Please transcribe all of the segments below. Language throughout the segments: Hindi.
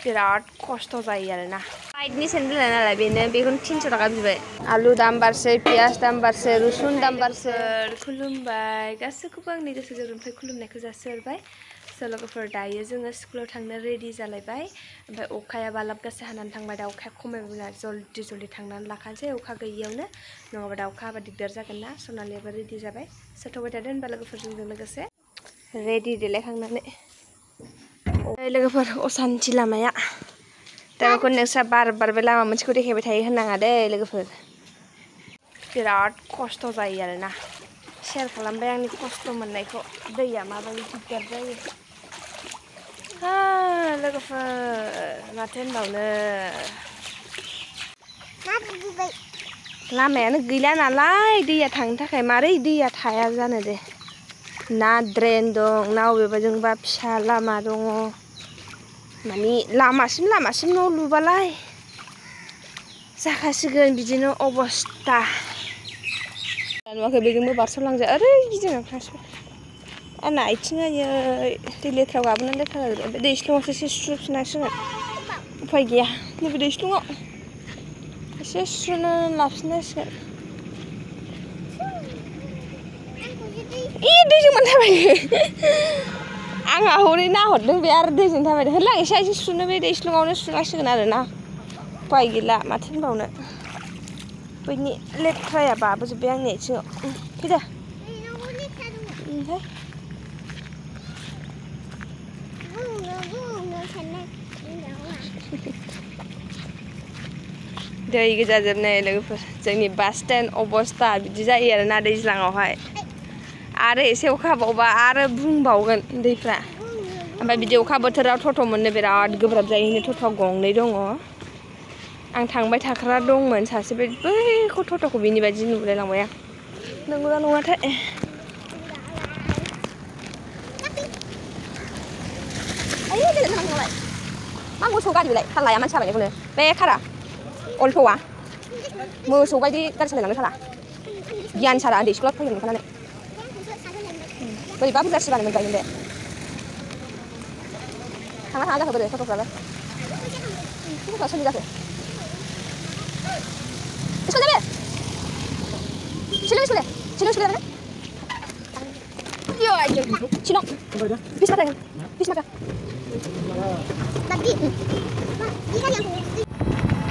बिराद खस्थ' जायो आरोना साइडनि सेन्देल नालाय बेनो बेखौनो 300 टाका बिबाय आलु दाम बारसे पियास दाम बारसे रुसुन दाम बारसे खुलुमबाय गासैखौबो आंनि गोसो गोरबोनिफ्राय खुलुमनायखौ जासिहरबाय लोगोफोर दायो जोङो स्कुलाव थांनो रेडि जालायबाय ओमफ्राय अखाया बालाबगासे हानानै थांबाय दा अखाया खमायब्ला जल्दि थांनानै लाखानोसै अखा गैयियावनो नङाबा दा अखा हाबा दिगदार जागोन ना सनालियाबो रेडि जाबाय सोथ'बाय थादों होनबा लोगोफोरजों लोगोसे रेडि देलायखांनानै लोगोफोर असान्थि लामाया दा बेखौ नोंस्रा बार बारबाय लामा मोनसेखौ देखायबाय थायो होननाङा दे लोगोफोर बिराद खस्थ' जायो आरोना शेयार खालामबाय आंनि खस्थ' मोननायखौ दैया माबायदि दिगदार जायो लोगोफोर माथो होनबावनो लामायानो गैला नालाय दैया थांनो थाखाय मारै दैया थाया जानो दे ना ड्रेन दं ना अबेबाजोंबा फिसा लामा दङ माने लामासिम न' लुबालाय जाखासिगोन बिदिनो अबस्था नुवाखै बेजोंबो बारस'लांजा ओरै गिदिंनानै थांसिगोन आंना आथिङा दै लेथ्रायाव गाबोनानै लेथ्रा जाजोब्बाय ओमफ्राय दैस्लुङावसो एसे सुफिननांसिगोन उफाय गैया नैबे दैस्लुङाव एसे सुनो लाफिननांसिगोन दैजों मानो थाबायो आंहा हरै नाहरदों बे आरो दैजों थाबायदों होनलां एसे सुनो बे दैस्लुङावनो सुनांसिगोन आरोना उफाय गैला माथो होनबावनो बैनि लेथ्राया बाबोजोब्बाय आंनि आथिङाव फैदो दै गोजाजोबनाय लोगोफोर जोंनि बास स्टेन्ड अबस्था बिदि जायो आरोना दैज्लाङावहाय आरो एसे अखा हाबावबा आरो बुंबावगोन दैफ्रा ओमफ्राय बिदि अखा बोथोराव टट' मोननो बिराद गोब्राब जायो टट'आ गंनै दङ आं थांबाय थाग्रा दंमोन सासे बैखौ टट'खौ बिनि बायदि नुलायलांबाय आं नंगौना नङाथाय मा मोसौ गारि बेलाय थाल लाया मानसि थाबायनायखौनो बे खारा अल्ट'आ मोसौ बायदि गारि सालायलांनो थाला गियान सारा उन्दै स्कुलाव फैनो मोनखानानै बोरैबा बुरजासो जानो मोनबायमोन बे थाङा जाखो बोरै टट'फ्राबो सोरनि जाखो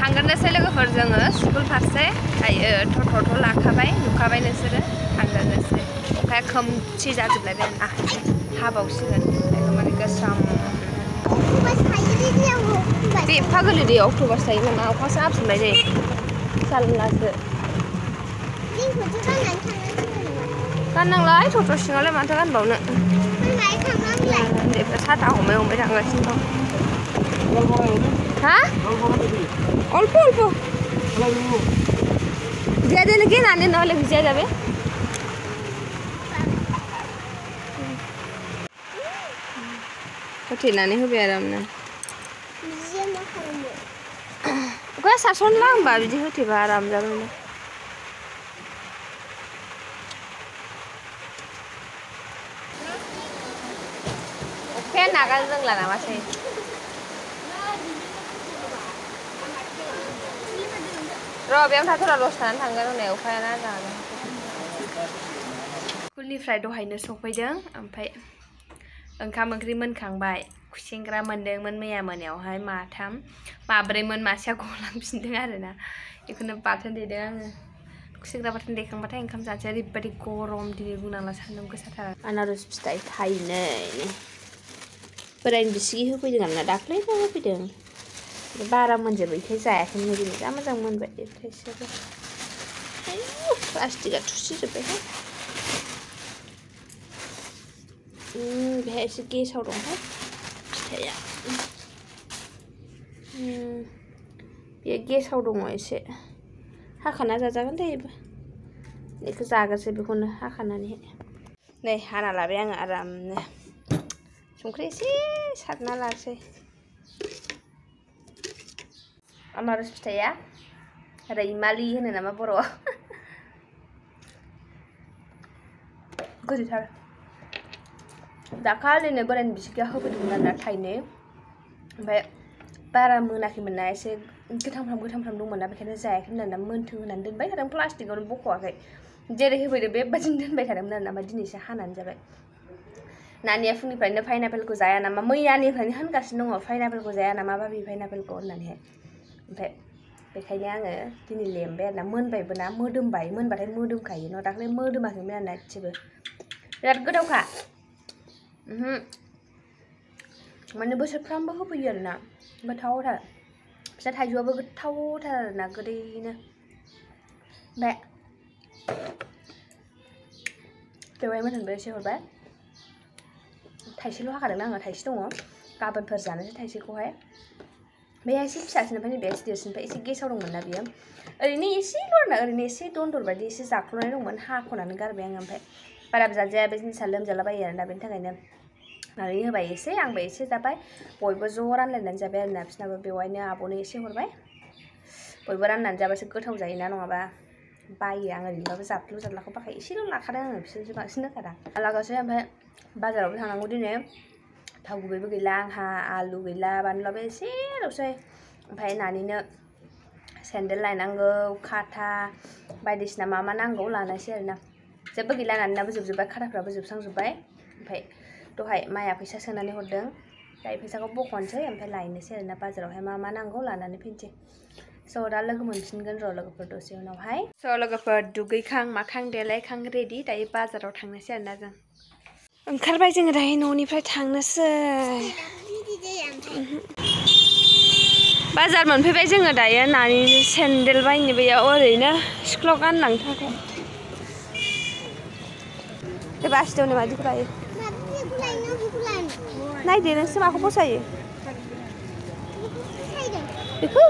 थांगोननोसै लोगोफोर जोङो स्कुल फारसे दायो टट' लाखाबाय नुखाबाय नोंसोरो थांगोननोसै अखाया खोमसि जाजोबलायबाय आरोना हाबावसिगोन एकदमबारे गोसाम बे एफा गोरलै दैयाव अक्ट'बास थायो नामा अखासो हाफिनबाय दे जारलासो गाननांलाय टट' सिङावलाय माथो गानबावनो उन्दैफ्रा साथा हमै थांगासिनो दं हा অল্প দিয়ে দিলে কি নানি নহলে ভিজে যাবে होथेनानै होबाय आरो आंनो अखाया सारसनला होमबा बिदि होथेबा आराम जाबाय अखाया नागारनो रोंला नामासै र' बेयावनो थाथ'रा दसे थानानै थांगोन हनै अखायानो जागोन स्कुलनिफ्राय दहायनो सफैदों ओमफ्राय ओंखाम ओंख्रि मोनखांबाय खुसेंग्रा मोनदोंमोन मैया मोनायावहाय माब्रैमोन मासेया गलांफिनदों आरोना बेखौनो बाथोन देदों आङो खुसेंग्रा बाथोन देखांबाथाय ओंखाम जानोसै ओरैबायदि गरम दिनै बुंनांला सान्दुं गोसाथार आनारस फिथाइ थाइनै बोरायनि बिसिगि होफैदों आरोना दाख्लैबो होफैदों बारा मोनजोबैखाय जायाखैमोन दिनै जा मोजां मोनबाय थाइसेबो प्लास्टिकआ थुसिजोब्बायहाय बेहाय एसे गेसाव दंहाय फिथाइया बे गेसाव दङ एसे हाखाना जाजागोन दे बेखौ जागोरसै बेखौनो हाखानानैहाय नै हाना लाबाय आङो आरामनो संख्रि एसे सारना लासै आनारस फिथाइया रैमालि होनो नामा बर'आव गोदैथार दाखालिनो बोरायनि बिसिगिया होफैदोंमोन आरोना थाइनै ओमफ्राय बारा मोनाखैमोन ना एसे गोथांफ्राम दंमोन ना बेखायनो जायाखै होननानै मोनथों होननानै दोनबाय थादों प्लास्टिकआवनो बख'वाखै जेरै होफैदो बेबादिनो दोनबाय थादोंमोन आरो ना ओमफ्राय दिनैसो हानानै जाबाय नानिया फुंनिफ्रायनो पाइनापेलखौ जाया नामा मैयानिफ्रायनो होनगासिनो दङ पाइनापेलखौ जाया नामा बाबि पाइनापेलखौ होननानैहाय ओमफ्राय बेखायनो आङो दिनै लेमबाय आरो ना मोनबायबो ना मोदोमबाय मोनबाथाय मोदोमखायो न' दाख्लै मोदोमाखैमोन आरो ना एसेबो बिराद गोथावखा माने बोसोरफ्रामबो होफैयो आरो ना गोथावथार बिसोर थाइजौआबो गोथावथार आरो ना गोदैनो ओमफ्राय बेवहाय मोनबो एसे हरबाय थाइसेल' हाखादोंना आङो थाइसे दङ गाबोनफोर जानोसै थाइसेखौहाय बे एसे फिसासिननिफ्राय नैबे एसे देरसिननिफ्राय एसे गेसाव दंमोन ना बियो ओरैनो एसेल' आरोना ओरैनो एसे दन्दर बायदि एसे जाख्ल'नाय दंमोन हाख'नानै गारबाय आङो ओमफ्राय बाराबो जाजाया बे जिनिसा लोमजालाबायो आरोना बेनि थाखायनो नानै होबाय एसे आंबो एसे जाबाय बयबो ज' रानलायनानै जाबाय आरोना बिसनाबो बेवहायनो आब'नो एसे हरबाय बयबो राननानै जाबासो गोथाव जायोना नङाबा बायो आं ओरैनोबाबो जाफ्लु जारलाखौ बाखायो एसेल' लाखादों आङो बिसोरसो बांसिन होखादां लागासै ओमफ्राय बाजारावबो थांनांगौ दिनै थाव गुबैबो गैला आंहा आलु गैला बानलुआबो एसेल'सै ओमफ्राय नानिनो सेन्देल लायनांगौ खाथा बायदिसिना मा मा नांगौ लानोसै आरोना जेबो गैला नानिनाबो जोबजोब्बाय खाथाफ्राबो जोबस्रांजोब्बाय ओमफ्राय दहाय माया फैसा सोनानै हरदों दायो फैसाखौ बख'नोसै ओमफ्राय लायनोसै आरोना बाजारावहाय मा मा नांगौ लानानै फैनोसै स' दा लोगो मोनफिनगोन र' लोगोफोर दसे उनावहाय स' लोगोफोर दुगैखां माखां देलायखां रेडि दायो बाजाराव थांनोसै आरोना जों ओंखारबाय जोङो दायो न'निफ्राय थांनोसै बाजार मोनफैबाय जोङो दायो नानिनि सेन्देल बायनो बैयाव ओरैनो स्कुलाव गानलांनो थाखाय बे बासिदावनो मादिखौ लायो नायदो नोंसो माखौ फसायो बेखौ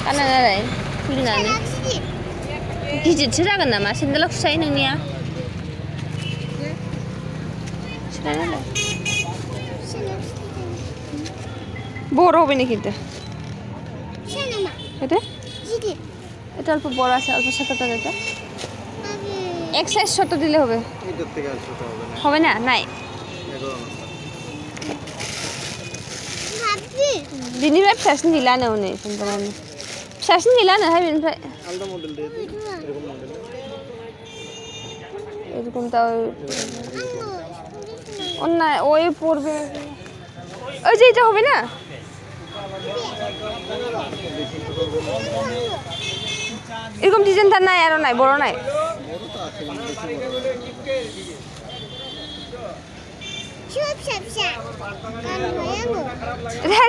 गानना नालाय खुलिनानै गिदिरसो जागोन नामा सेन्देला खुसायो नोंनिया বড় হবে নাকি এটা এটা অল্প বড় আছে অল্প ছোটটা এটা এক সাইজ ছোট দিলে হবে হবে না নাই बिनिफ्राय फिसासिन गैलानो हनै सेन्देलानो फिसासिन गैलानोहाय बिनिफ्राय आलदा मडेल दे এরকম তাও অন্য ওই পড়বে ওই যে এটা হবে না এরকম ডিজাইনটা নাই আর নাই বড় নাই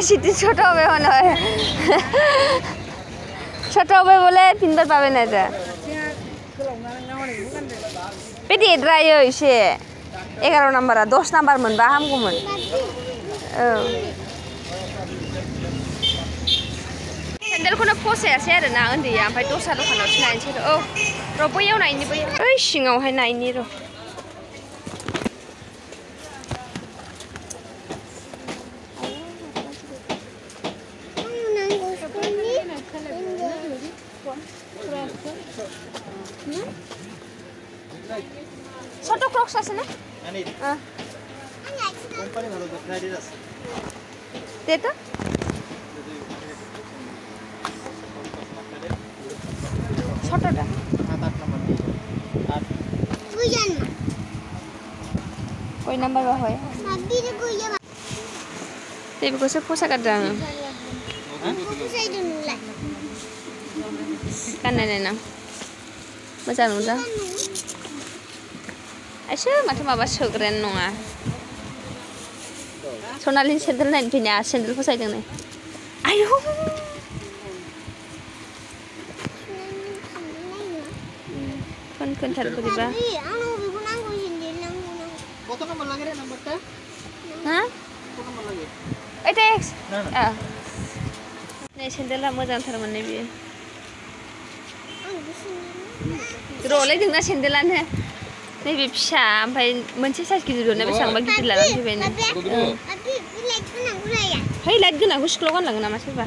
শীতে ছোট হবে মনে হয় ছোট হবে বলে তিনবার পাবে না এটা बे देद्रायो एसे 11 नाम्बारा 10 नाम्बार मोनबा हामगौमोन औ सेन्देलखौनो फसायासै आरो ना उन्दैया ओमफ्राय दस्रा दखानावसो नायनोसै औ र' बैयाव नायनि बैयाव ओइ सिङावहाय नायनि र' ছোট ক্রক্স আছে না কোম্পানি ভালো তো ফ্রাইডে আছে দে তো ছোটটা 7-8 নাম্বার আর তুই জান কই নাম্বার বা হয় সাবিরে কই যাবা তেবে কইছে পোশাক আদাং পোশাই দনুলা কান্নানে না मोजां नुदों एसे माथो माबा सोग्रायानो नङा सनालिनि सेन्देल नायनो फैनाया सेन्देल फसायदों नै आयौ फन खोन्थार बोरैबा এটা नै सेन्देला मोजांथारमोन नै बियो र'लै जोंना सेन्देलानो नैबे फिसा ओमफ्राय मोनसे साइज गिदिर दंना बेसेबांबा गिदिर लानानै फैबाय नों है लाइट गोनांखौ स्कुलाव गानलाङो नामा सोरबा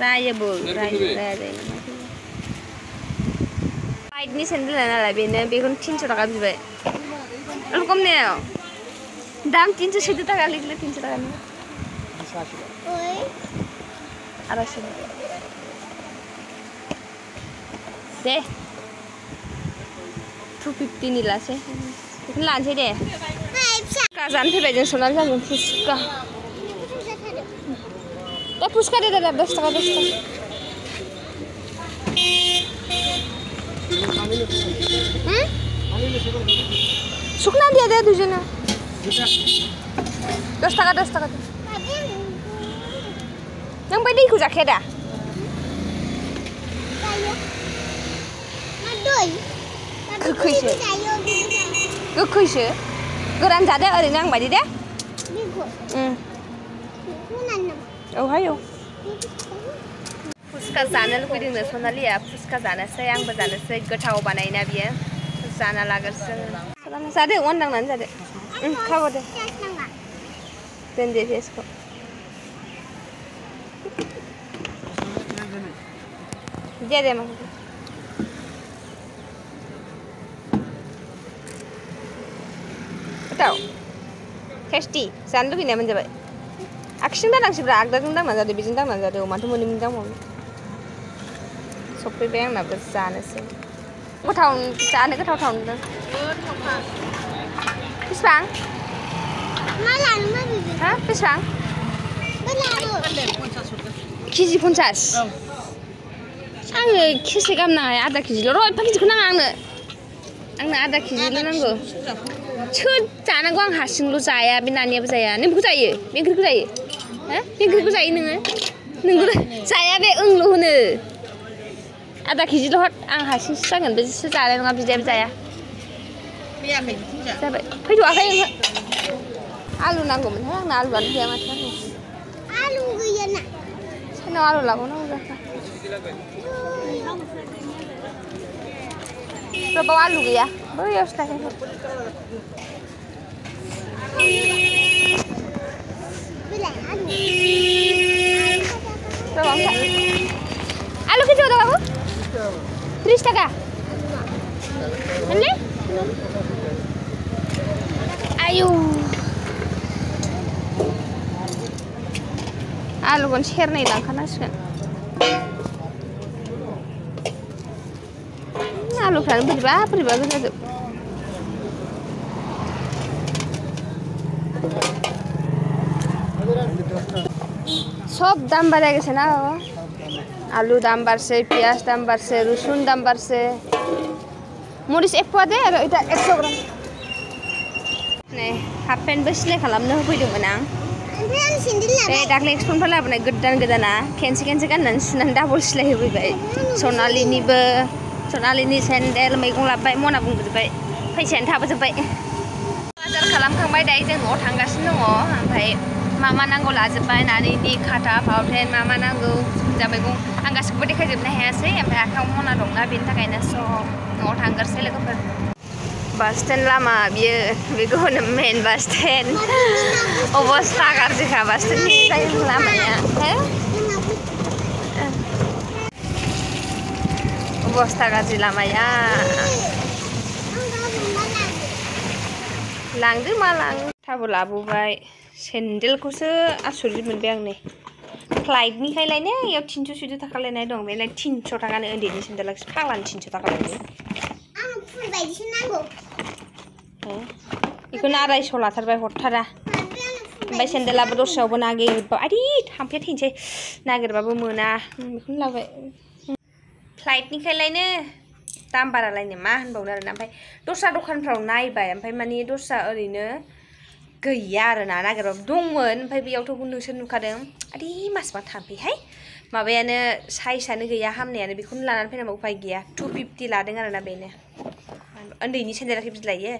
रायोबो राया जायो नामा फ्लाइटनि सेन्देल नालाय बेनो बेखौनो 300 टाका बिबाय खम ने दाम 314 टाका लिखले 300 टाका नि आरासो दे 250 नि लासे बेखौनो लानोसै दे फुसका जानो फैबाय जों सनाल जागोन फुसका दा फुसका दे 10 टाका 10 टाका सुखना दिया दे दुजना 10 टाका नों बै दैखौ जाखाया दा गोखैसो गोरान जादो ओरैनो आं बायदि दे औहाय फुसका जानो लुगैदोंनो सनालिया फुसका जानोसै आंबो जानोसै गोथाव बानायना बियो जाना लागोरसै जादो अन नांनानै जादो खाबो दे दोनदे फेसखौ दे दे माखौ गोथाव टेस्टि जानो लुगैनाया मोनजाबाय आगसिजों दानांसैब्रा आगदाजों दांना जादो बेजों दांना जादो माथो मोननै दांबावो सफैबाय आंनाबो जानोसै गोथाव जानो गोथाव नुदों बेसेबां मा लानो मा बिबि हा बेसेबां केजि 50 आङो केसे गाहाम नाङा आधा केजिल' र' एफा केजिखौ नाङा आंनो आधा केजिल' नांगौ सोर जानांगौ आं हारसिंल' जाया बे नानियाबो जाया नों बेखौ जायो बे ओंख्रिखौ जायो हा बे ओंख्रिखौ जायो नोंबो जाया बे ओंल' होनो आधा केजिल' हर आं हारसिंसो जागोन बेसो जानाय नङा बिदायाबो जाया जाबाय फैथ'वाखै आलु नांगौमोनहाय आंना आलुआनो गैया माथो आलु गैया ना सोरनाव आलु लाबावनांगौ जाखो बाव आलु गैया बैयावसो थाखाय आलु केजि उdah babu 30 टाका ini ayo आलु kan सेरनै लांखानांसिगोन आलुफ्रानो बोरैबा गोजाजोब सब दाम बाराय गेছে ना बाबा आलू दाम बाড়ছে पियाज दाम बाড়ছে रसुन दाम बाড়ছে मरिच एक पवा दे आरो इटा 100 ग्राम नै हाफ पेन्टबो सिलाय खालामनो होफैदोंमोन आं बे दाख्लै एक्सपननिफ्राय लाबोनाय गोदाना खेनसे गाननानै सुनानै डाबल सिलाय होफैबाय सनालिनि सेन्देल मैगं लाबोबाय मना बुंजोब्बाय फैसायानो थाबोजोब्बाय बाजार खालामखांबाय दायो जों न'आव थांगासिनो दङ ओमफ्राय मा नांगौ लाजोब्बाय नानिनि खाथा फावथेन मा नांगौ जा मैगं आं गासिखौबो देखायजोबनो हायासै ओमफ्राय आखायाव मना दंना बेनि थाखायनो सब न'आव थांगारसै लोगोफोर बास स्टेन्ड लामा बियो बेखौ होनो मेन बास स्टेन्ड अबस्था गाज्रिखा बास स्टेन्डनि लामाया अबस्था गाज्रि लामाया लांदो मा लाङो थाबो लाबोबाय सेन्देलखौसो आसुरित मोनबाय आं नै फ्लाइटनिखाय लायनो इयाव 314 टाका लायनाय दं बेलाय 300 टाकानो उन्दैनि सेन्देला फाग्लानि 300 टाका लायो आं फुल बायदिसो नांगौ बेखौनो 250 लाथारबाय हरथारा ओमफ्राय सेन्देलाबो दस्रायावबो नागिरबाय आदि थाम्फैया थैनोसै नागिरबाबो मोना बेखौनो लाबाय फ्लाइटनिखाय लायनो दाम बारालायनो मा होनबावनो आरोना ओमफ्राय दस्रा दखानफ्राव नायबाय ओमफ्राय माने दस्रा ओरैनो गैया आरोना नागिरबाबो दंमोन ओमफ्राय बेयावथ' नोंसोर नुखादों आदि मासबा थाम्फैहाय माबायानो साइजआनो गैया हामनायानो बेखौनो लानानै फैनांगौ उपाय गैया 250 लादों आरोना बेनो उन्दैनि सेन्देलाखै बिदि लायो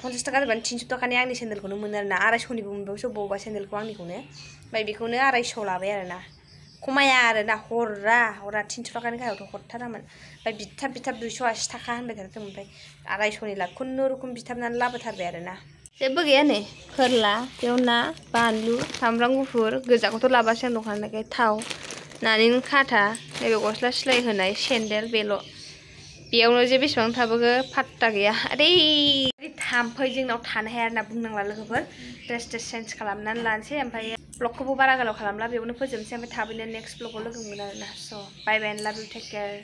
50 टाका जाबानो 300 टाकानि आंनि सेन्देलखौनो मोनो आरोना 250निबो मोनबावोसो बबावबा सेन्देलखौ आंनिखौनो ओमफ्राय बेखौनो 250 लाबाय आरोना खमाया आरोना हरा 300 टाकानि गाहायावथ' हरथारामोन ओमफ्राय बिथाब 280 टाका होनबाय थादों ओमफ्राय 250नि ला खुनुरुखुम बिथाबनानै लाबोथारबाय आरोना जेबो गैया नै फोरला बेयाव ना बानलु सामब्राम गुफुर गोजाखौथ' लाबासो आं दखाननिफ्राय थाव नारेंनि खाथा नैबे गस्ला सिलाय होनाय सेन्देल बेल' बेयावनो जे बेसेबां थाबोखो फात्ता गैया आरे थाम्फै जोंनाव थानो हाया होनना बुंनांला लोगोफोर ड्रेस चेन्ज खालामनानै लानोसै ओमफ्राय ब्लगखौबो बारा गोलाव खालामला बेयावनो फोजोबनोसै ओमफ्राय थाबैनो नेक्स्ट ब्लगाव लोगो मोनगोन आरोना स' बाय बाय एन्ड लाभ इउ टेक केयार